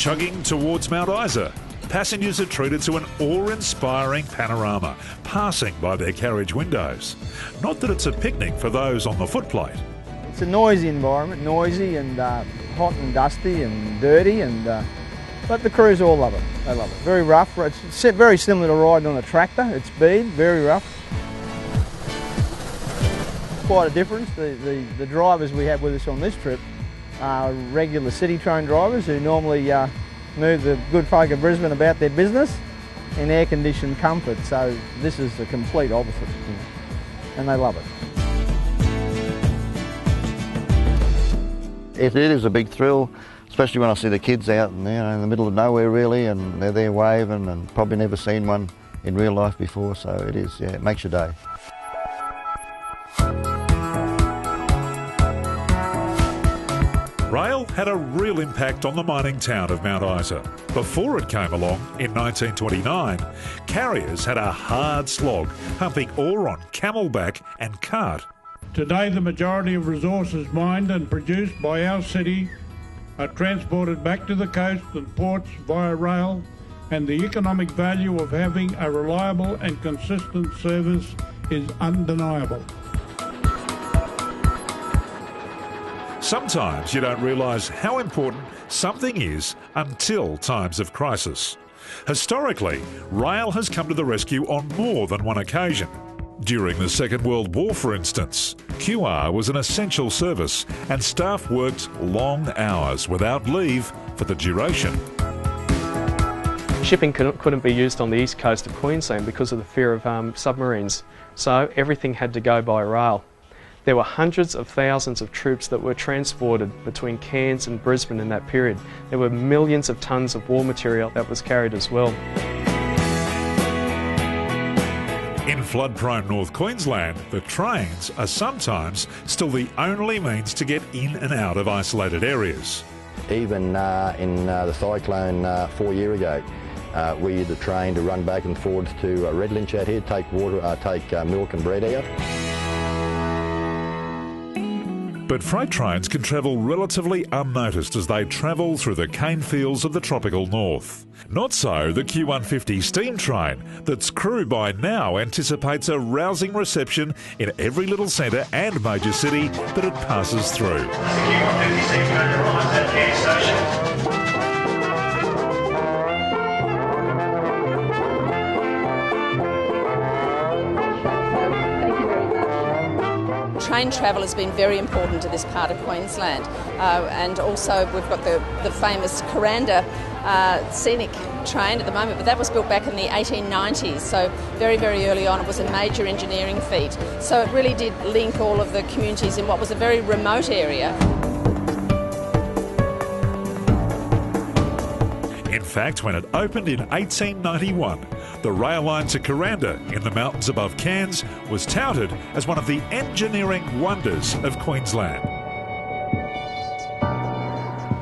Chugging towards Mount Isa, passengers are treated to an awe-inspiring panorama, passing by their carriage windows. Not that it's a picnic for those on the footplate. It's a noisy environment, noisy and hot and dusty and dirty, but the crews all love it. They love it. Very rough. It's very similar to riding on a tractor. It's speed, very rough. Quite a difference. The drivers we have with us on this trip are regular city train drivers who normally move the good folk of Brisbane about their business in air-conditioned comfort. So this is the complete opposite, and they love it. It is a big thrill, especially when I see the kids out in the middle of nowhere really, and they're there waving, and probably never seen one in real life before, so it is, yeah, it makes your day. Rail had a real impact on the mining town of Mount Isa. Before it came along in 1929, carriers had a hard slog, pumping ore on camelback and cart. Today, the majority of resources mined and produced by our city are transported back to the coast and ports via rail, and the economic value of having a reliable and consistent service is undeniable. Sometimes you don't realise how important something is until times of crisis. Historically, rail has come to the rescue on more than one occasion. During the Second World War, for instance, QR was an essential service and staff worked long hours without leave for the duration. Shipping couldn't be used on the east coast of Queensland because of the fear of submarines, so everything had to go by rail. There were hundreds of thousands of troops that were transported between Cairns and Brisbane in that period. There were millions of tonnes of war material that was carried as well. In flood-prone North Queensland, the trains are sometimes still the only means to get in and out of isolated areas. Even in the cyclone 4 years ago, we used a train to run back and forwards to Redlynch out here, take milk and bread out. But freight trains can travel relatively unnoticed as they travel through the cane fields of the tropical north. Not so the Q150 steam train, that's crew by now anticipates a rousing reception in every little centre and major city that it passes through. The Q150 steam train arrives at Cairns Station. Train travel has been very important to this part of Queensland, and also we've got the famous Kuranda scenic train at the moment, but that was built back in the 1890s, so very, very early on. It was a major engineering feat, so it really did link all of the communities in what was a very remote area. In fact, when it opened in 1891, the rail line to Kuranda in the mountains above Cairns was touted as one of the engineering wonders of Queensland.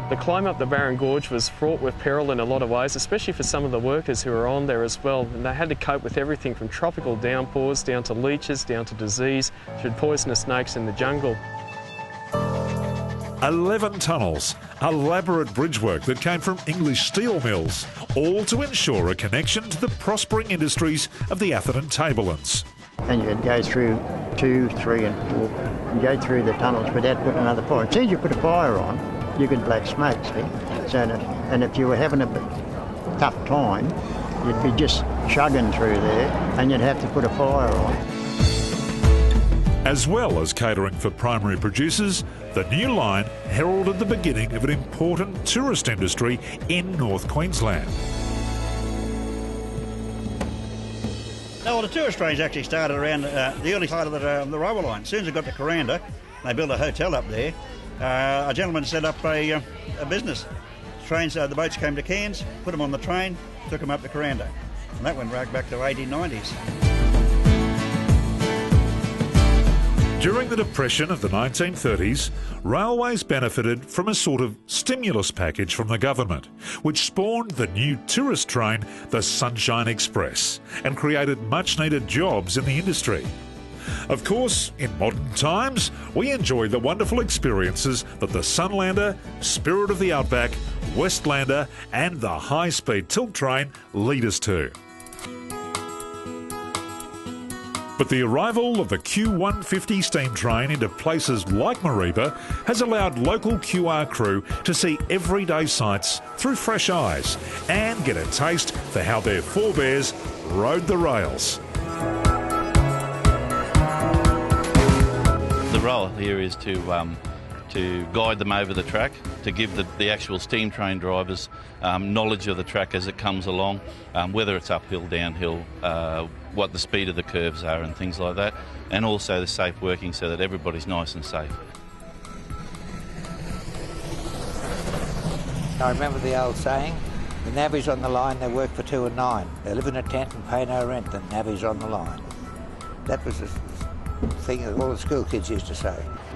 The climb up the Barron Gorge was fraught with peril in a lot of ways, especially for some of the workers who were on there as well. And they had to cope with everything from tropical downpours down to leeches, down to disease, to poisonous snakes in the jungle. 11 tunnels, elaborate bridgework that came from English steel mills, all to ensure a connection to the prospering industries of the Atherton Tablelands. And you could go through 2, 3 and 4 and go through the tunnels without putting another fire. As soon as you put a fire on, you could black smoke, see? So, and if you were having a tough time, you'd be just chugging through there and you'd have to put a fire on. As well as catering for primary producers, the new line heralded the beginning of an important tourist industry in North Queensland. No, well, the tourist trains actually started around the early side of the railway line. As soon as it got to Kuranda, they built a hotel up there. A gentleman set up a business. The boats came to Cairns, put them on the train, took them up to Kuranda. And that went right back to the 1890s. During the Depression of the 1930s, railways benefited from a sort of stimulus package from the government, which spawned the new tourist train, the Sunshine Express, and created much-needed jobs in the industry. Of course, in modern times, we enjoy the wonderful experiences that the Sunlander, Spirit of the Outback, Westlander and the high-speed tilt train lead us to. But the arrival of the Q150 steam train into places like Mareeba has allowed local QR crew to see everyday sights through fresh eyes and get a taste for how their forebears rode the rails. The role here is to guide them over the track, to give the actual steam train drivers knowledge of the track as it comes along, whether it's uphill, downhill, what the speed of the curves are and things like that, and also the safe working so that everybody's nice and safe. I remember the old saying, the navvies on the line, they work for 2 and 9. They live in a tent and pay no rent, the navvies on the line. That was the thing that all the school kids used to say.